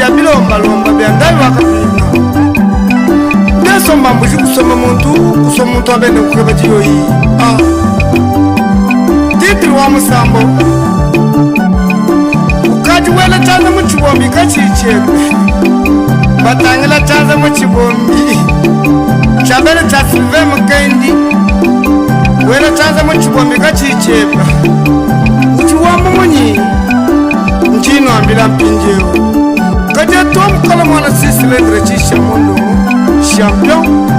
bya bilombalomba byandayi wakapinga ndesomba mbuzi kusoma muntu abene kukeba jiyoyi titiri wa musambo ukaji wela chanza muchibombi kachichembe batangila chanza muchibombi chabele cha Sylvain Mukendi wela chanza muchibombi kachichembe uchiwamba munyi njino ambila mpinjeo kaja tuwa mkala mwana sisi lendre chisha mundu champion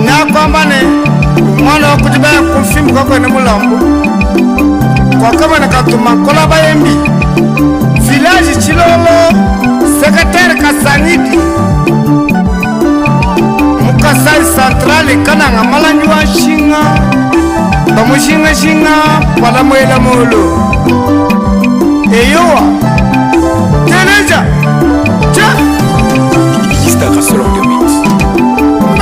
na kwambane mwana wakutibaya kumfimu kwa kwenye mulambu kwa kama nakatuma kola bayembi village Chilolo secrétaire Kasangidi Mukasai centrale kana ngamalanyi wa shinga bamushinga pala mwela molo eyowa teneja cha Istaka selon de beat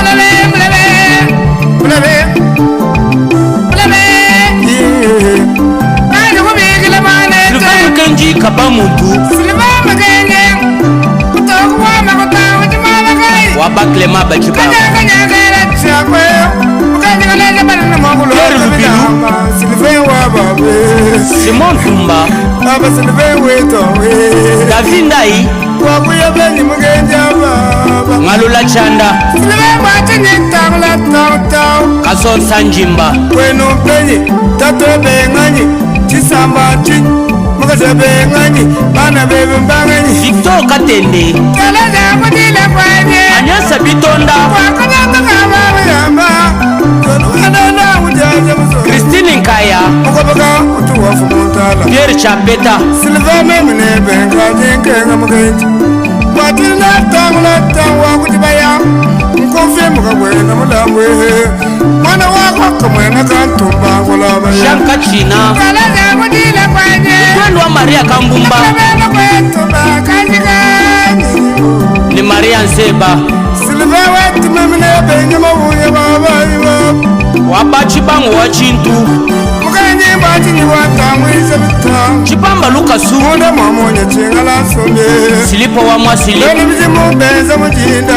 Sylvain Mukendi kabamuntu wabaklema bajiba Simon Tumba David Ndai Ngalula Chanda Kason Sanjimba Kwenu penye tato benganyi Chisamba chini Makaza benganyi Bana bebe mbanganyi Victor Katende Kalaza kutile kwenye Anyasa Bitonda Wakanyata kama wiyamba Wadana ujaja mzo Christine Nkaya Mukabaka utuwafu muntala Pierre Chapeta Sylvain memine benga jenkenga mukenji Watina tangu wakutibaya Mkonfe mukabwena mulambwe Mwana wako kamwena kantumba kulabaya Shanka China Kalaza kutile kwenye Mkwendo wa Maria Kambumba Ni Maria Nzeba Sylvain wetu memine benga mabuye babayi babu Wabachibango wa Chintu Mukanyi batinyi watamwiza bita Chipamba Lukasu Mwanda mwamonye chingala sombe Silipo wa Mwasili Loni bizimu benza mujinda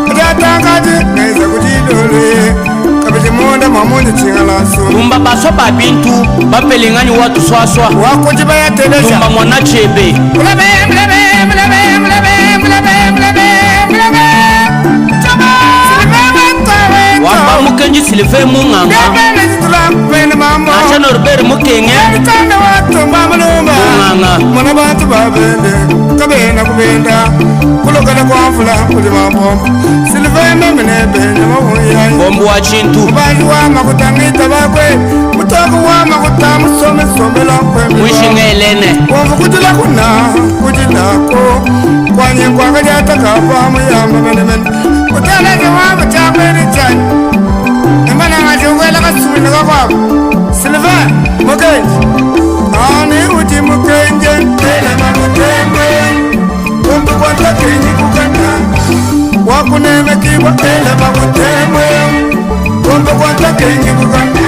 Katatangaji naiza kujidole Kabiji mwanda mwamonye chingala sombe Tumba baso babintu Bapelengani watu swaswa Wakujiba ya telesha Tumba mwana chebe Wamba Mukendi Sylvain Munganga Acha Norbert Mukenge Munganga Mwana batu babende Kabena kubenda Kulokana kwa mfula kulima bomba Sylvain memene bende mahuyayi Bombo wa Chintu Mubaji wa makutangita bakwe Mutoko wa makutamu some lakwe Mwishinga Helene Wamfu kutila kuna kutilako Kwanye kwa kajata kapa muyamba menemene Kutaleke wamba chakweli chani Mbana ngajungwela kasumina kakwabo Sylvain Mukendi Ani uti Mukendi Kele makutembe Kumbu kwa takenyi kukana Wakuneme kiwa kele makutembe Kumbu kwa takenyi kukana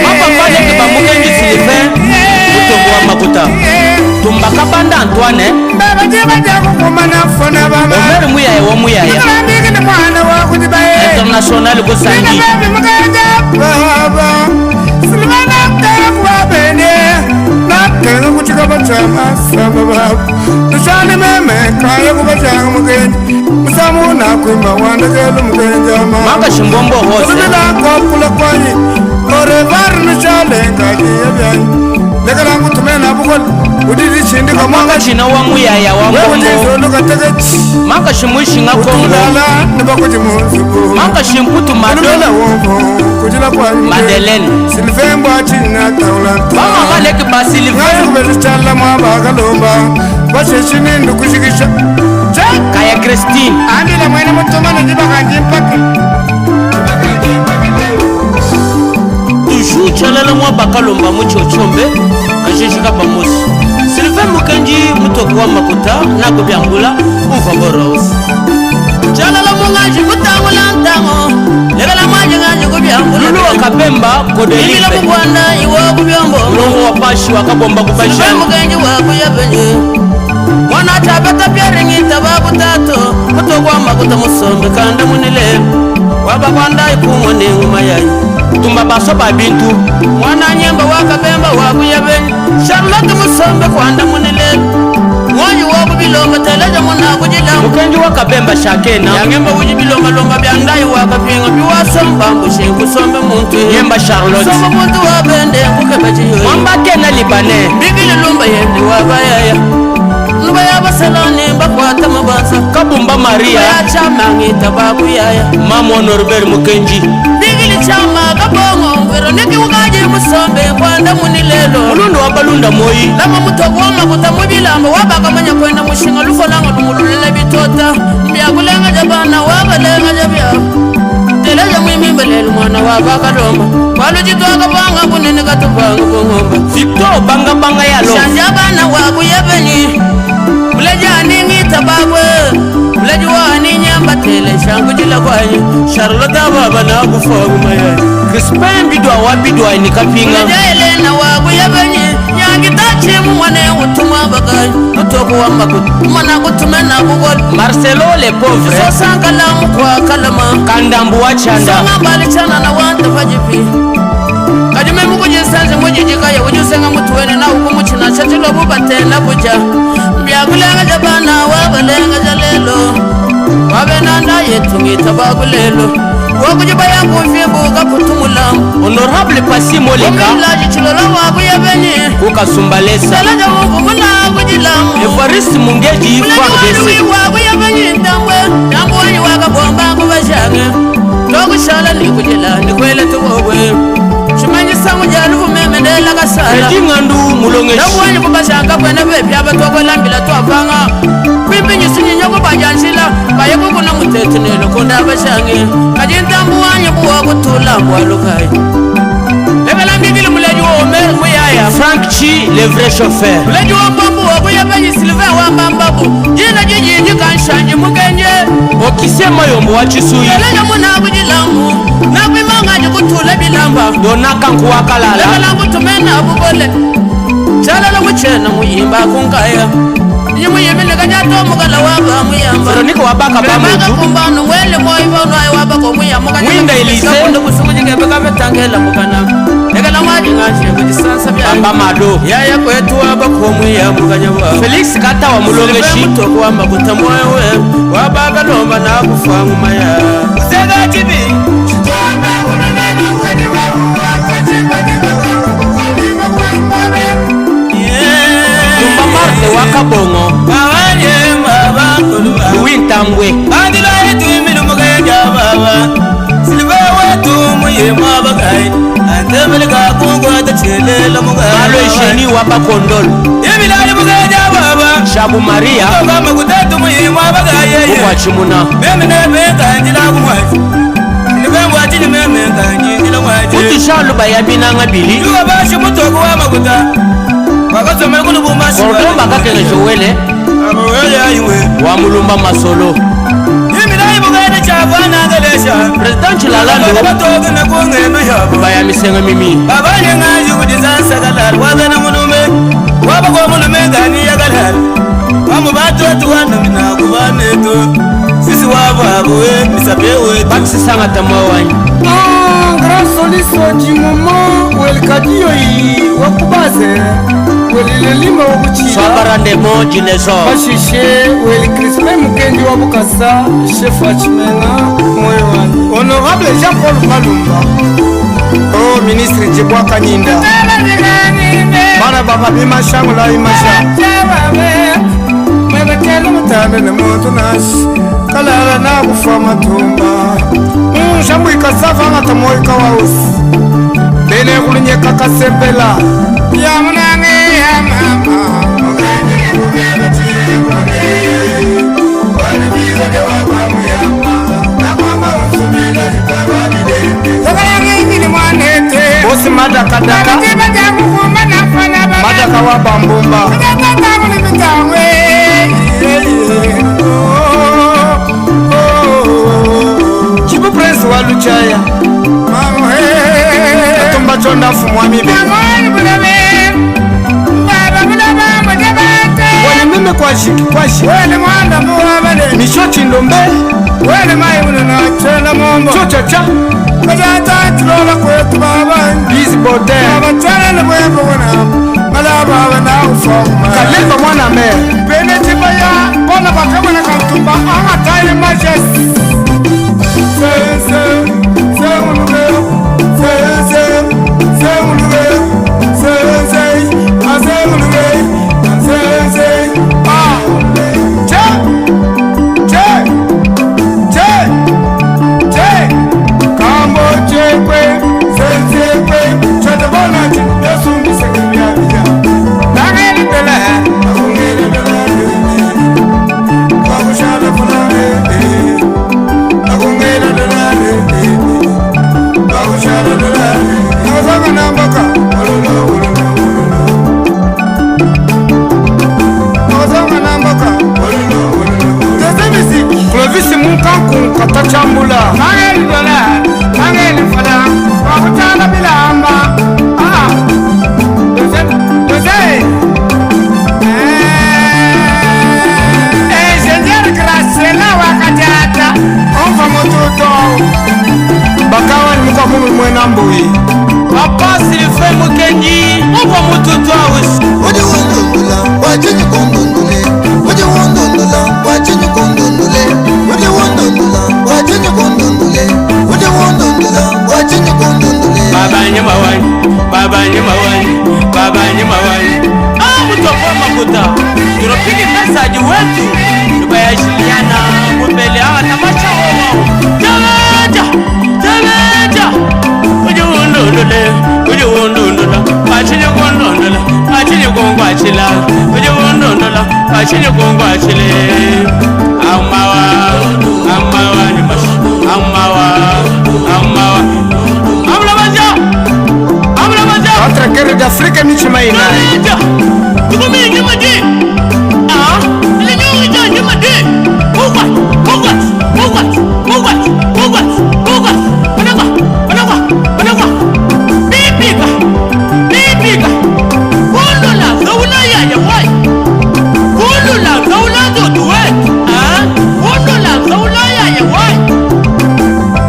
Mapa pale kiba Mukendi Sylvain Mutobu wa Makuta Tumba Kabanda Antoine Baba jiba jaku kumana fona baba Omer Muyaya wa Muyaya Nikala ni mwana waku jibaye International Kusangi Baba Sylvain nakera kuwa bende Nakera kuchika bachama Samba baba Nishani meme kaya kubachanga Mukendi Musamu nakuimba wanda kelu Mukendi ama Maka Shimbombo Hose Sulila kwa kula kwanyi Orevar nishale ngadi ya byanyi Lekala kutumena bukol Udidi chindi kwa Maka China wa Muyaya wa Mbombo Maka Shimwishinga Kongo Maka Shimputu Madonna Madeleine Sylvain Mbwachi na taula Mama Maleki ba Sylvain Ngazi kubezichala mwaba kalomba Basheshi nindu kushikisha Kaya Christine Andila mwene mutuma na jiba kanji mpaki Toujours chalala mwa bakalomba muchochombe Kashishika pamosi Sylvain Mukendi Mutoku wa Makuta Nago byangula Ufa Boros Chalala mungaji kutangula ntango Legala mwaji ngaji kubyangula Lulu wa Kabemba Kodelife Igila mugwana iwa kubyambo Longo wa Pashi wa Kabomba Kubashi Sylvain Mukendi wa kuyabenye mwana chabata pyaringita babutato mutogwa makuta musombe kanda munilelo waba kwanda ikumwa nenguma yayi tumba baso babintu mwana nyemba wakabemba wakuyabeni Charlotte musombe kwanda munilelo mwanyi woku bilonga teleja muna kujila mukenji wakabemba shakena yangemba uji bilonga longa byandayi wakapinga biwasomba mbushengu sombe muntu nyemba Charlotte somba muntu wabende mukebeji yoyi mwamba kena libane bigili lumba yendi wabayaya nuba yabaselani bakwata mabanza kabumba Maria ya chama ngita bakuyaya mama Norbert mukenji bigili chama kabongo Veroniki ugaji musombe kwanda munilelo mulundu wabalunda moyi lama mutogoma kutamubilamba wabakamanya kwenda mushinga lufolanga lumululele bitota mbyakulenga jabana wabalenga jabya teleja mwimimbelelo mwana wabakalomba walujitwaka banga kunene katubanga bongomba Victor banga banga yalo shanjabana wakuyebeni mulejani ngita babwe mulejuwani nyamba tele shangu jila kwanyi Charlotte baba na kufagu mayai Crispin bidwa wabidwa ni kapinga Elena wakuyebeni nyangitachi mwane utuma bagay utoku wambaku mwana kutumena kugol Marcelo le pauvre so sankala mkwa kalama kandambu wachanda sama bali chana na wanda fajipi kadime mukujisanze mujijikaya ujusenga mutuwene na ukumuchina chatilo bubatena buja mbyakulenga jabana wabalenga jalelo wabenanda yetu ngita bagulelo wakujiba yangu mfimbuka kutumulamu Honorable Pasi Moleka Mulaji chilola wakuyebeni kukasumbalesa Salaja mungu muna kujilamu Evariste Mungeji Fardese wakuyebeni ndambwe Nambu wanyi wakabomba kubashange Tokushala ni kujila ni kwele tuwowe Shimanyi sangu jalufu memedela kasala Ejingandu mulongeshi Nambu wanyi kubashanga kwene bepi abatokwe lambila tuwapanga Pimpi nyusinyi nyoko bajanshila Kaya kukuna mutetunelo konda bashange Kajintambu wanyi buwa kutula mwalukai Lebela mbigili muleji wome muyaya Frank Chi, le vrai chauffeur Muleji wambambu wakuyebenyi Sylvain wambambabu Jina jijiji kanshanji mugenje Okise mayombo wachisuyi Leleja muna kujilamu Nakwimanga kutula bilamba Donaka nkuwakalala Lebela mbutumena bubole Chalala muchena muyimba kunkaya Nyimuyimile kanyato mugala waba muyamba Veronika wabaka bamutu kumbano mwele moyi bono wabako muyamba Mwinda ilise Kapundu kusumujike beka betangela mugana Negala waji ngashi kujisansa bya Amba mado Yaya kwetu wabako muyamba kanyaba Felix kata wa mulongeshi Mutoko wamba kutamwewe Wabaka lomba na kufangu maya Sega tibi Tumba Marte wakabongo Awanye baba kuluba Uwintambwe Andila yetu imilu mugeja baba Silva wetu muyema bagay Antemelika kungwa tachelela mugayi Malo isheni wabakondolo Yemilali mugeja baba Shabu Maria Kama kutatu muyema bagay Mwa chimuna Meme nebeka njila kumwaji Nibemwa chini meme kanji njila mwaji Uti shalu bayabina ngabili Yuwa bashi mutoku wa makuta Kordomba kakele jowele wa mulumba masolo President Chilalando Baya misenga mimi Baksi sanga tamuwanyi Grâce au liso du moment où el kadio yi wakubaze welilelima wakuchila Swabarande mo jinezo Bashishe weli Crispin Mukenji wabukasa Chef Achimena Mwewani Honorable Jean-Paul Malumba Oh ministre Jibwa Kanyinda Bana baba bima shangula imasha Mwebekele mutane ne muntu nashi Kalala na kufa matumba Shambu ikasafa ngata moika wausi Bene kulinye kakasepela Ya mnange ya mama Mugani kubeba chikwane Wani biza de wabamu ya mama Na kwamba usumila jikabadide Zakayange ingini mwanete Bosi madaka daka Madaka wabambumba Madaka wabambumba Chibu Prince wa Luchaya Atumba chonda fumwa mibe Wani mime kwashi wene mwanda muwabale misho chindombe wene mayi unena chena mombo chochacha kajata tilola kwetu baba busy bode abatwana ne bwembo wana malaba wana ufoma kalemba mwana me bene tibaya bona bakamana kantumba anga tayi majes se unube se unube Clovis munkanku katachambula mangeli dola mangeli fala wakutana bilamba doze Seigneur Gracela wakatata onfa mototo bakawa ni muka mungu mwena mbui Papa Sylvain Mukenji onfa mototo awisi Udi wondondula wachinyi kondondule Udi wondondula wachinyi kondondule Udi wondondula wachinyi kondondule Udi wondondula wachinyi kondondule Baba nyama wani mutoko makuta turopiki mesaji wetu tubayashiliana kupele hawa tamasha wao Tameja Uji wondondula Achini kongwachila Uji wondondula Achini kongwachile Amawa ni mashi Amawa Atra kere d'Afrique michimaina Tukumi nyumadi Ili nyumadi Managwa Bibiga Kundula Zawula ya wai Kundula Zawula duduwet Kundula Zawula ya wai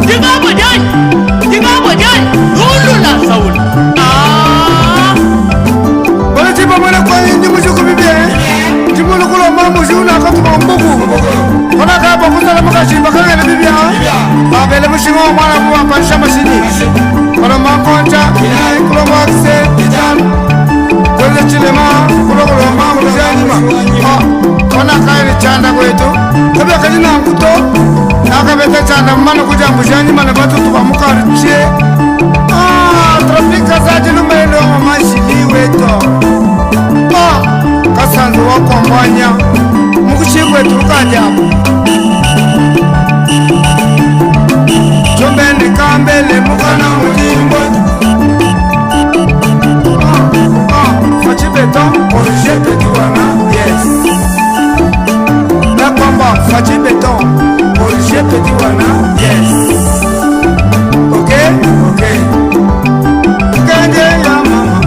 Diga majai Kundula Zawula wala tiba mwana kwa ndi mujuku bibie timulu kulo mamu juna katuma mbugu kona kaba kuzala makashimba kangene bibia babele mushingo mwana kuwa panisha mashini kona makoncha kulo makse kwele chilema kulo mamu janima kona kaili chanda kwetu kabia kajina mkuto nakabete chanda mmano kujambu janima na batu tuba mukarichie trafika zaji numendo mamashili weto kasanzu wakwambanya mukuchikwe turukajabu chombeni kambele mukana mujimbo fachibeton korije petiwana yes nakwamba fachibeton korije petiwana yes okay kanje ya mama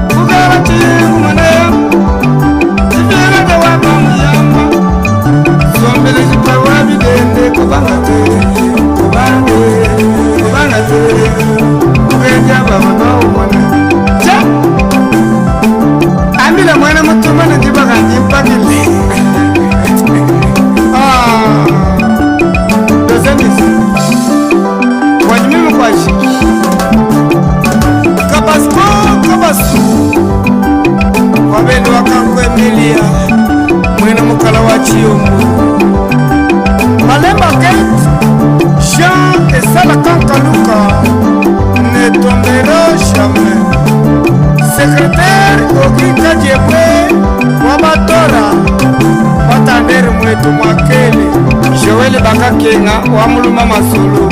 kugara chingumane chifira de wapa muyamba sombele chipawa bidende kubangate kuganja baba na umone cha amila mwana mutuma na jibaga jimpakile dozenis wajimimi kwashi kabasu wabendo wakakwemilia mwene mukala wa chiyombo malemba Kate Jean esala kankaluka ne tombera jamais secrétaire okika jebwe wabatora watandere mwetu mwakele Joel bakakenga wamuluma masulu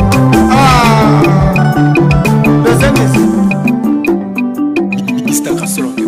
Mr. Kasoro.